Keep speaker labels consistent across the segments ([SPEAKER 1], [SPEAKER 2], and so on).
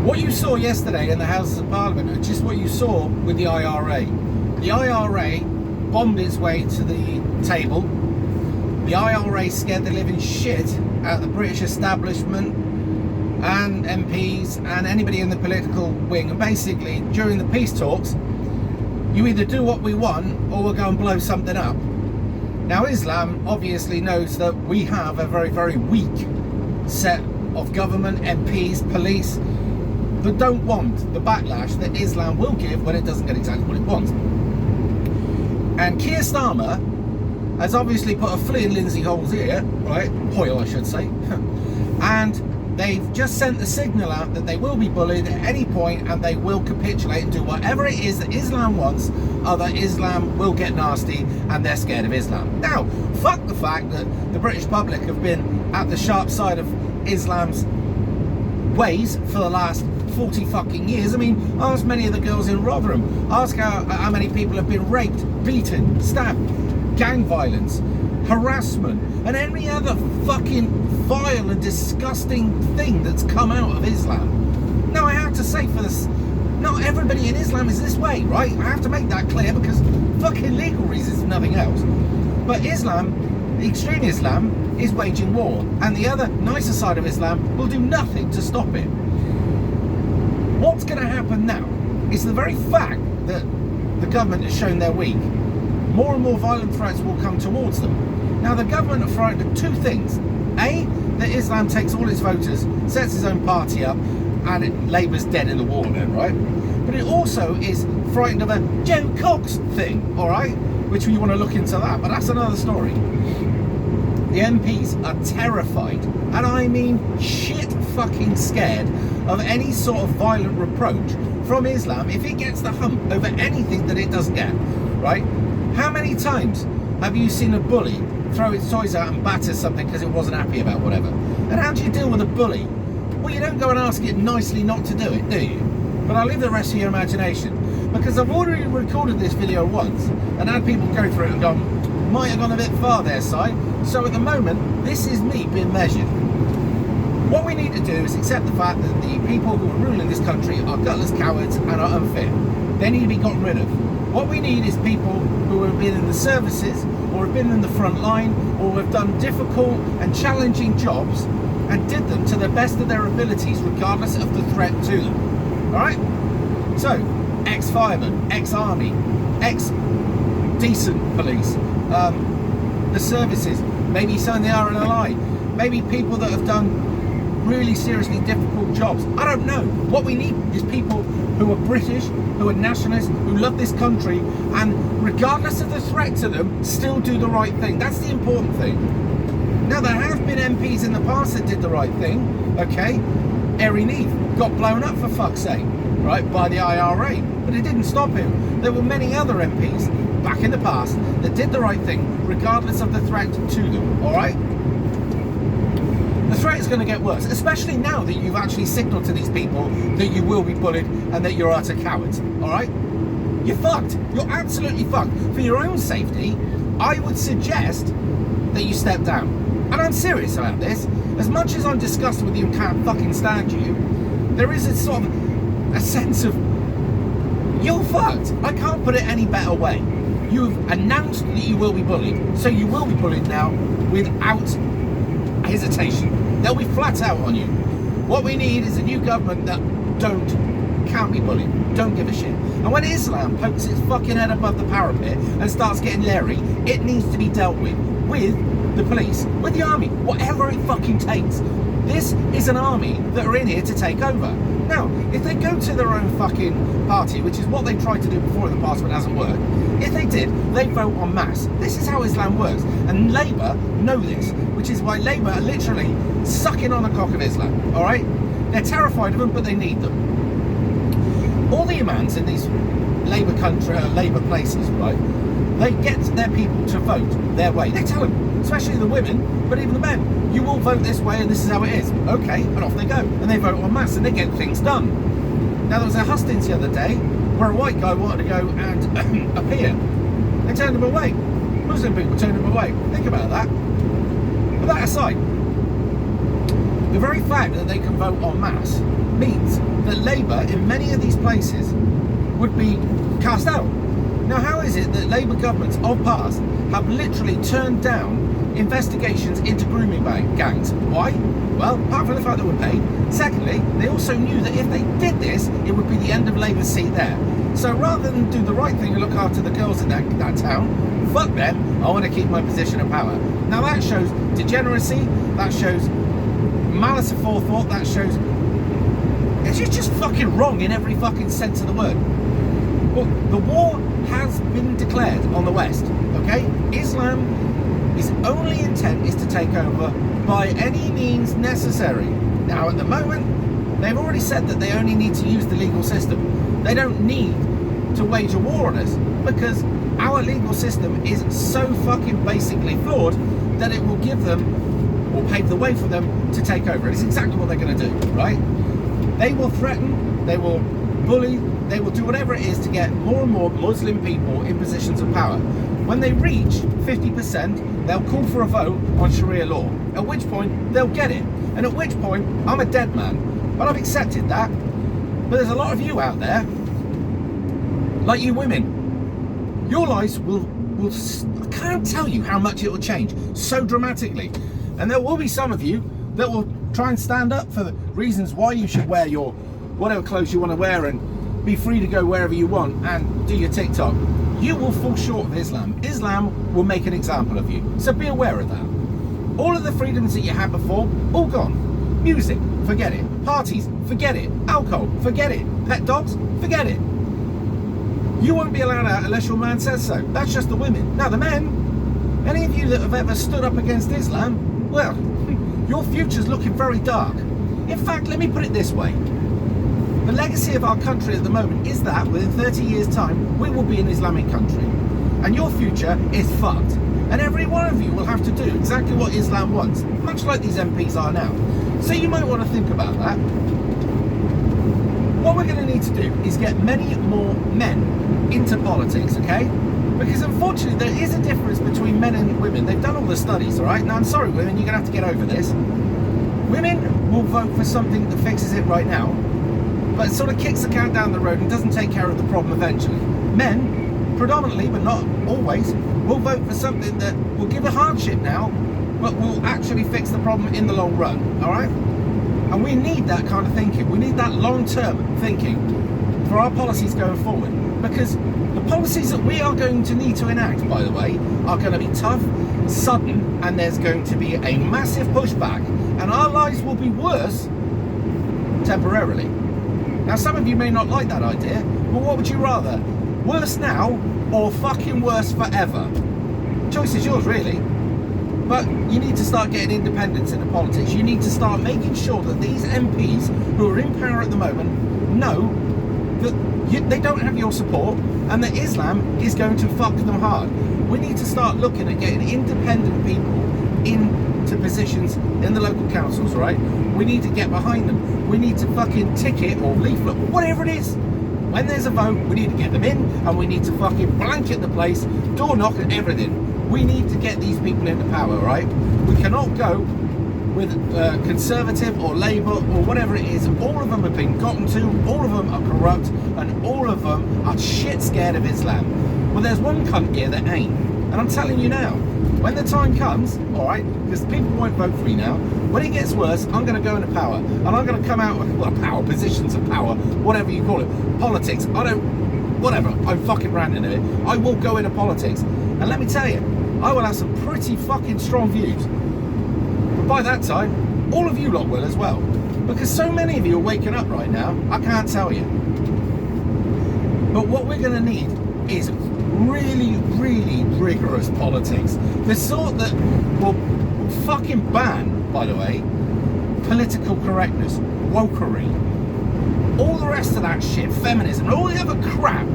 [SPEAKER 1] What you saw yesterday in the Houses of Parliament is just what you saw with the IRA. The IRA bombed its way to the table. The IRA scared the living shit out of the British establishment and MPs and anybody in the political wing. And basically, during the peace talks, you either do what we want or we'll go and blow something up. Now, Islam obviously knows that we have a very, very weak set of government, MPs, police that don't want the backlash that Islam will give when it doesn't get exactly what it wants. And Keir Starmer has obviously put a flea in Lindsay Hoyle's ear, right? Hoyle, I should say. And they've just sent the signal out that they will be bullied at any point and they will capitulate and do whatever it is that Islam wants, or that Islam will get nasty and they're scared of Islam. Now, fuck the fact that the British public have been at the sharp side of Islam's ways for the last 40 fucking years. I mean, ask many of the girls in Rotherham. Ask how many people have been raped, beaten, stabbed, gang violence, harassment, and any other fucking vile and disgusting thing that's come out of Islam. Now, I have to say for this, not everybody in Islam is this way, right? I have to make that clear because fucking legal reasons, if nothing else. But Islam, extreme Islam, is waging war, and the other nicer side of Islam will do nothing to stop it. What's going to happen now is the very fact that the government has shown they're weak. More and more violent threats will come towards them. Now, the government are frightened of two things. A, that Islam takes all its voters, sets its own party up, and Labour's dead in the war then, right? But it also is frightened of a Joe Cox thing, all right? Which you want to look into that, but that's another story. The MPs are terrified, and I mean shit fucking scared, of any sort of violent reproach from Islam if it gets the hump over anything that it doesn't get, right? How many times have you seen a bully throw its toys out and batter something because it wasn't happy about whatever? And how do you deal with a bully? Well, you don't go and ask it nicely not to do it, do you? But I'll leave the rest to your imagination, because I've already recorded this video once and had people go through it and gone, might have gone a bit far there, Si. So at the moment, this is me being measured. What we need to do is accept the fact that the people who are ruling this country are gutless cowards and are unfit. They need to be gotten rid of. What we need is people who have been in the services, or have been in the front line, or have done difficult and challenging jobs and did them to the best of their abilities regardless of the threat to them. Alright? So, ex-firemen, ex-army, ex-decent police, the services, maybe some in the RNLI, maybe people that have done really seriously difficult jobs. I don't know. What we need is people who are British, who are nationalists, who love this country, and regardless of the threat to them, still do the right thing. That's the important thing. Now, there have been MPs in the past that did the right thing, okay? Erin Eve got blown up, for fuck's sake, right, by the IRA, but it didn't stop him. There were many other MPs back in the past that did the right thing regardless of the threat to them, all right? The threat is going to get worse, especially now that you've actually signalled to these people that you will be bullied and that you're utter cowards, all right? You're fucked. You're absolutely fucked. For your own safety, I would suggest that you step down. And I'm serious about this. As much as I'm disgusted with you and can't fucking stand you, there is a sort of a sense of, you're fucked. I can't put it any better way. You've announced that you will be bullied, so you will be bullied now without hesitation. They'll be flat out on you. What we need is a new government that can't be bullied, don't give a shit. And when Islam pokes its fucking head above the parapet and starts getting leery, it needs to be dealt with the police, with the army, whatever it fucking takes. This is an army that are in here to take over. Now, if they go to their own fucking party, which is what they tried to do before in the past but hasn't worked, if they did, they vote en masse. This is how Islam works. And Labour know this, which is why Labour are literally sucking on the cock of Islam, all right? They're terrified of them, but they need them. All the imams in these Labour Labour places, right, they get their people to vote their way. They tell them, especially the women, but even the men, you will vote this way and this is how it is. Okay, and off they go. And they vote en masse and they get things done. Now, there was a hustings the other day where a white guy wanted to go and appear. They turned him away. Muslim people turned him away. Think about that. But that aside, The very fact that they can vote en masse means that Labour in many of these places would be cast out. Now, how is it that Labour governments of past have literally turned down investigations into grooming gangs? Why? Well, apart from the fact that we're paid. Secondly, they also knew that if they did this, it would be the end of Labour's seat there. So rather than do the right thing and look after the girls in that town, fuck them, I want to keep my position of power. Now that shows degeneracy, that shows malice of forethought, that shows it's just fucking wrong in every fucking sense of the word. Well, the war has been declared on the West, okay? Islam, his only intent is to take over by any means necessary. Now, at the moment, they've already said that they only need to use the legal system. They don't need to wage a war on us because our legal system is so fucking basically flawed that it will give them or pave the way for them to take over. It's exactly what they're going to do, right? They will threaten, they will bully, they will do whatever it is to get more and more Muslim people in positions of power. When they reach 50%, they'll call for a vote on Sharia law, at which point they'll get it. And at which point, I'm a dead man, but I've accepted that. But there's a lot of you out there, like you women, your lives will I can't tell you how much it will change so dramatically. And there will be some of you that will try and stand up for the reasons why you should wear your whatever clothes you want to wear and be free to go wherever you want and do your TikTok. You will fall short of Islam. Islam will make an example of you. So be aware of that. All of the freedoms that you had before, all gone. Music, forget it. Parties, forget it. Alcohol, forget it. Pet dogs, forget it. You won't be allowed out unless your man says so. That's just the women. Now the men, any of you that have ever stood up against Islam, well, your future's looking very dark. In fact, let me put it this way. The legacy of our country at the moment is that within 30 years' time, we will be an Islamic country. And your future is fucked. And every one of you will have to do exactly what Islam wants, much like these MPs are now. So you might want to think about that. What we're going to need to do is get many more men into politics, okay? Because unfortunately, there is a difference between men and women. They've done all the studies, all right? Now, I'm sorry, women, you're going to have to get over this. Women will vote for something that fixes it right now, but it sort of kicks the can down the road and doesn't take care of the problem eventually. Men, predominantly, but not always, will vote for something that will give a hardship now, but will actually fix the problem in the long run, all right? And we need that kind of thinking. We need that long-term thinking for our policies going forward. Because the policies that we are going to need to enact, by the way, are going to be tough, sudden, and there's going to be a massive pushback. And our lives will be worse temporarily. Now, some of you may not like that idea, but what would you rather? Worse now or fucking worse forever? Choice is yours, really. But you need to start getting independence into politics. You need to start making sure that these MPs who are in power at the moment know that they don't have your support and that Islam is going to fuck them hard. We need to start looking at getting independent people into positions in the local councils, right? We need to get behind them. We need to fucking ticket or leaflet or whatever it is. When there's a vote, we need to get them in and we need to fucking blanket the place, door knock and everything. We need to get these people into power, right? We cannot go with Conservative or Labour or whatever it is. All of them have been gotten to, all of them are corrupt, and all of them are shit scared of Islam. Well, there's one cunt here that ain't. And I'm telling you now, when the time comes, all right, because people won't vote for me now, when it gets worse, I'm going to go into power. And I'm going to come out with, well, power, positions of power, whatever you call it. Politics, whatever, I'm fucking ranting at it. I will go into politics. And let me tell you, I will have some pretty fucking strong views. But by that time, all of you lot will as well. Because so many of you are waking up right now, I can't tell you. But what we're going to need is really, really rigorous politics. The sort that will fucking ban, by the way, political correctness, wokery, all the rest of that shit, feminism, and all the other crap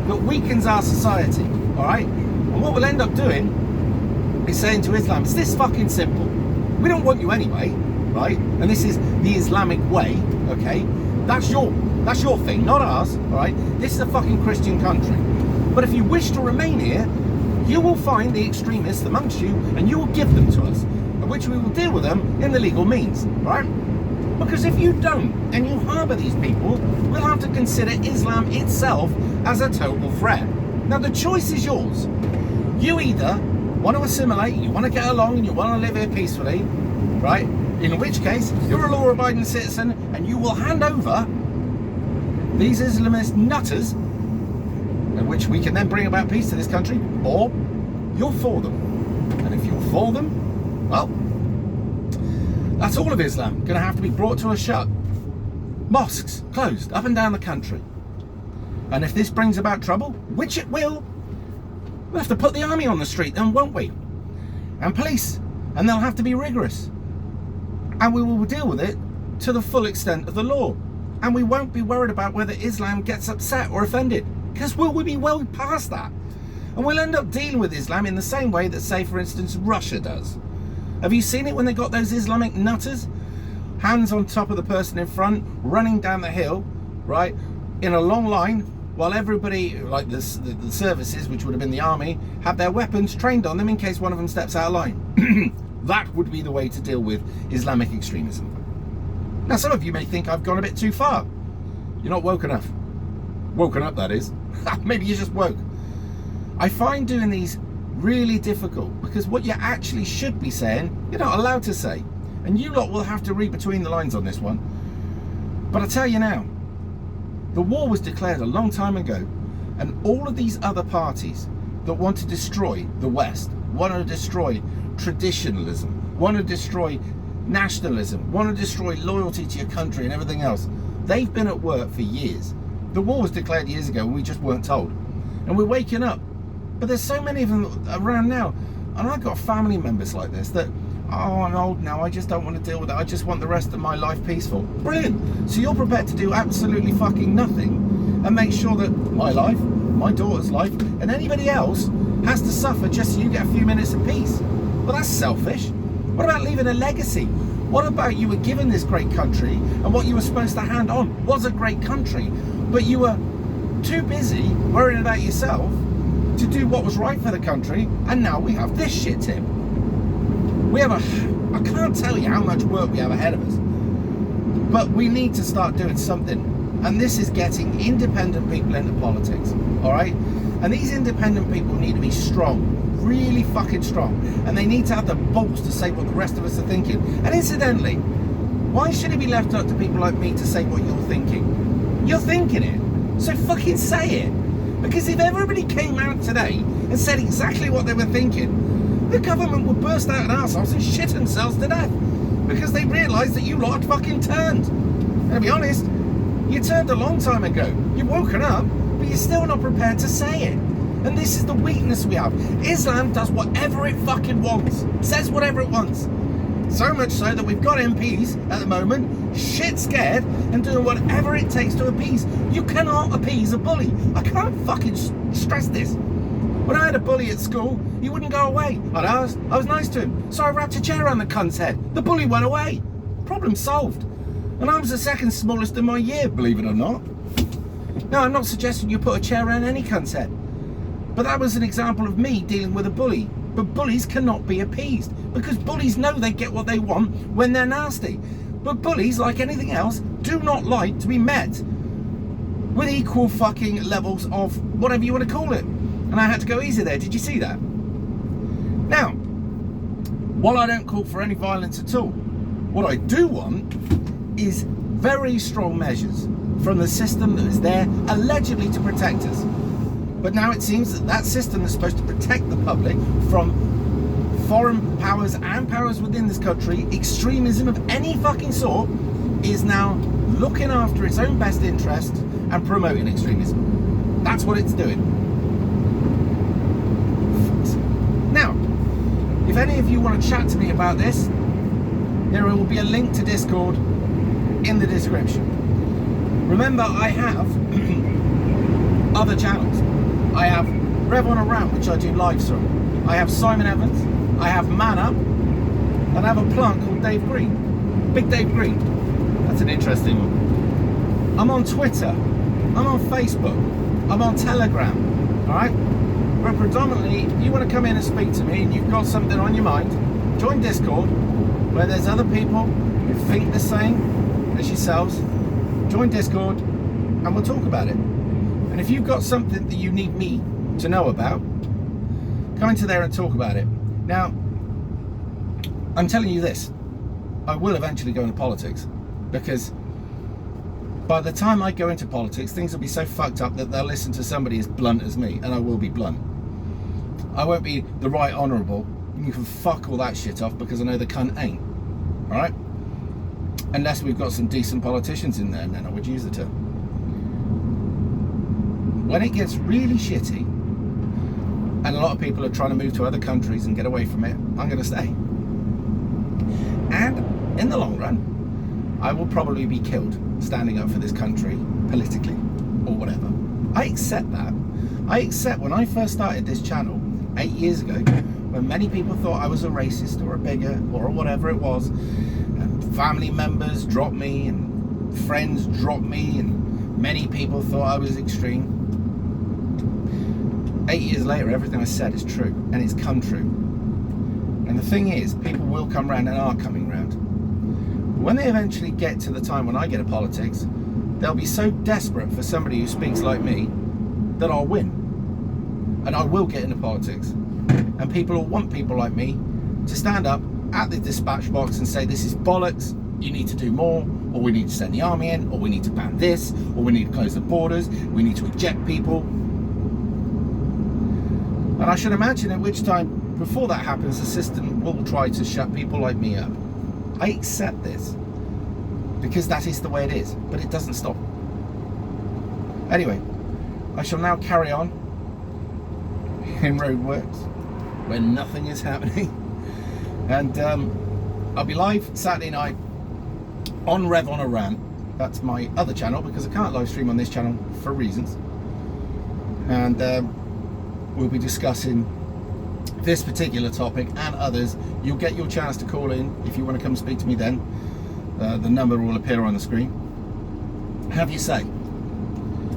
[SPEAKER 1] that weakens our society, all right? And what we'll end up doing is saying to Islam, it's this fucking simple. We don't want you anyway, right? And this is the Islamic way, okay? That's your thing, not ours, all right? This is a fucking Christian country. But if you wish to remain here, you will find the extremists amongst you and you will give them to us, which we will deal with them in the legal means, right? Because if you don't, and you harbour these people, we'll have to consider Islam itself as a total threat. Now the choice is yours. You either want to assimilate, you want to get along, and you want to live here peacefully, right? In which case, you're a law-abiding citizen, and you will hand over these Islamist nutters, in which we can then bring about peace to this country, or you're for them. And if you're for them, well, that's all of Islam going to have to be brought to a shut. Mosques closed up and down the country. And if this brings about trouble, which it will, we'll have to put the army on the street then, won't we? And police, and they'll have to be rigorous. And we will deal with it to the full extent of the law. And we won't be worried about whether Islam gets upset or offended, because we'll be well past that. And we'll end up dealing with Islam in the same way that, say, for instance, Russia does. Have you seen it when they got those Islamic nutters? Hands on top of the person in front, running down the hill, right, in a long line, while everybody, like the services, which would have been the army, have their weapons trained on them in case one of them steps out of line. That would be the way to deal with Islamic extremism. Now, some of you may think I've gone a bit too far. You're not woke enough. Woken up, that is. Maybe you're just woke. I find doing these really difficult, because what you actually should be saying, you're not allowed to say. And you lot will have to read between the lines on this one. But I tell you now, the war was declared a long time ago, and all of these other parties that want to destroy the West, want to destroy traditionalism, want to destroy nationalism, want to destroy loyalty to your country and everything else, they've been at work for years. The war was declared years ago and we just weren't told. And we're waking up. But there's so many of them around now. And I've got family members like this that, oh, I'm old now, I just don't want to deal with it. I just want the rest of my life peaceful. Brilliant. So you're prepared to do absolutely fucking nothing and make sure that my life, my daughter's life, and anybody else has to suffer just so you get a few minutes of peace. Well, that's selfish. What about leaving a legacy? What about you were given this great country, and what you were supposed to hand on was a great country, but you were too busy worrying about yourself to do what was right for the country, and now we have this shit, Tim. We have I can't tell you how much work we have ahead of us, but we need to start doing something, and this is getting independent people into politics, all right? And these independent people need to be strong, really fucking strong, and they need to have the balls to say what the rest of us are thinking. And incidentally, why should it be left up to people like me to say what you're thinking? You're thinking it, so fucking say it. Because if everybody came out today and said exactly what they were thinking, the government would burst out in arseholes and shit themselves to death, because they realised that you lot had fucking turned. And to be honest, you turned a long time ago. You've woken up, but you're still not prepared to say it. And this is the weakness we have. Islam does whatever it fucking wants, says whatever it wants. So much so that we've got MPs at the moment shit scared and doing whatever it takes to appease. You cannot appease a bully. I can't fucking stress this. When I had a bully at school, he wouldn't go away. I was nice to him, so I wrapped a chair around the cunt's head. The bully went away. Problem solved. And I was the second smallest in my year, believe it or not. Now, I'm not suggesting you put a chair around any cunt's head, but that was an example of me dealing with a bully. But bullies cannot be appeased, because bullies know they get what they want when they're nasty. But bullies, like anything else, do not like to be met with equal fucking levels of whatever you want to call it. And I had to go easy there. Did you see that? Now, while I don't call for any violence at all, what I do want is very strong measures from the system that is there allegedly to protect us. But now it seems that that system that's supposed to protect the public from foreign powers and powers within this country, extremism of any fucking sort, is now looking after its own best interest and promoting extremism. That's what it's doing. Now, if any of you want to chat to me about this, there will be a link to Discord in the description. Remember, I have other channels. I have Rev on a Rant, which I do lives from. I have Simon Evans, I have Man Up, and I have a plant called Dave Green. Big Dave Green. That's an interesting one. I'm on Twitter, I'm on Facebook, I'm on Telegram, alright? But predominantly, if you want to come in and speak to me and you've got something on your mind, join Discord, where there's other people who think the same, as yourselves, join Discord, and we'll talk about it. And if you've got something that you need me to know about, come into there and talk about it. Now, I'm telling you this, I will eventually go into politics, because by the time I go into politics, things will be so fucked up that they'll listen to somebody as blunt as me, and I will be blunt. I won't be the right honourable. You can fuck all that shit off, because I know the cunt ain't. Alright? Unless we've got some decent politicians in there, and then I would use the term. When it gets really shitty, and a lot of people are trying to move to other countries and get away from it, I'm going to stay. And in the long run, I will probably be killed standing up for this country politically or whatever. I accept that. I accept when I first started this channel 8 years ago, when many people thought I was a racist or a bigot or whatever it was, and family members dropped me and friends dropped me, and many people thought I was extreme. 8 years later, everything I said is true, and it's come true. And the thing is, people will come round and are coming round. When they eventually get to the time when I get to politics, they'll be so desperate for somebody who speaks like me that I'll win. And I will get into politics. And people will want people like me to stand up at the dispatch box and say, this is bollocks, you need to do more, or we need to send the army in, or we need to ban this, or we need to close the borders, we need to eject people. And I should imagine at which time, before that happens, the system will try to shut people like me up. I accept this, because that is the way it is, but it doesn't stop. Anyway, I shall now carry on in roadworks when nothing is happening. And I'll be live Saturday night on Rev on a Rant. That's my other channel, because I can't live stream on this channel for reasons. And we'll be discussing this particular topic and others. You'll get your chance to call in if you want to come speak to me then. The number will appear on the screen. Have your say.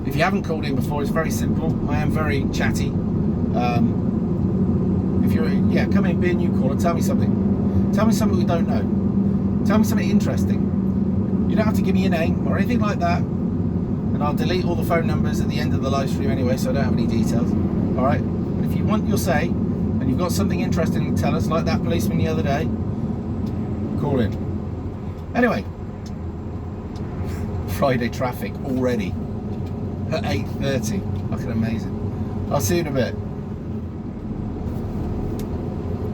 [SPEAKER 1] If you haven't called in before, it's very simple. I am very chatty. If you're, come in, be a new caller, tell me something. Tell me something we don't know. Tell me something interesting. You don't have to give me your name or anything like that. And I'll delete all the phone numbers at the end of the live stream anyway, so I don't have any details. Alright? But if you want your say, and you've got something interesting to tell us, like that policeman the other day, call in. Anyway, Friday traffic already at 8:30. Fucking amazing. I'll see you in a bit.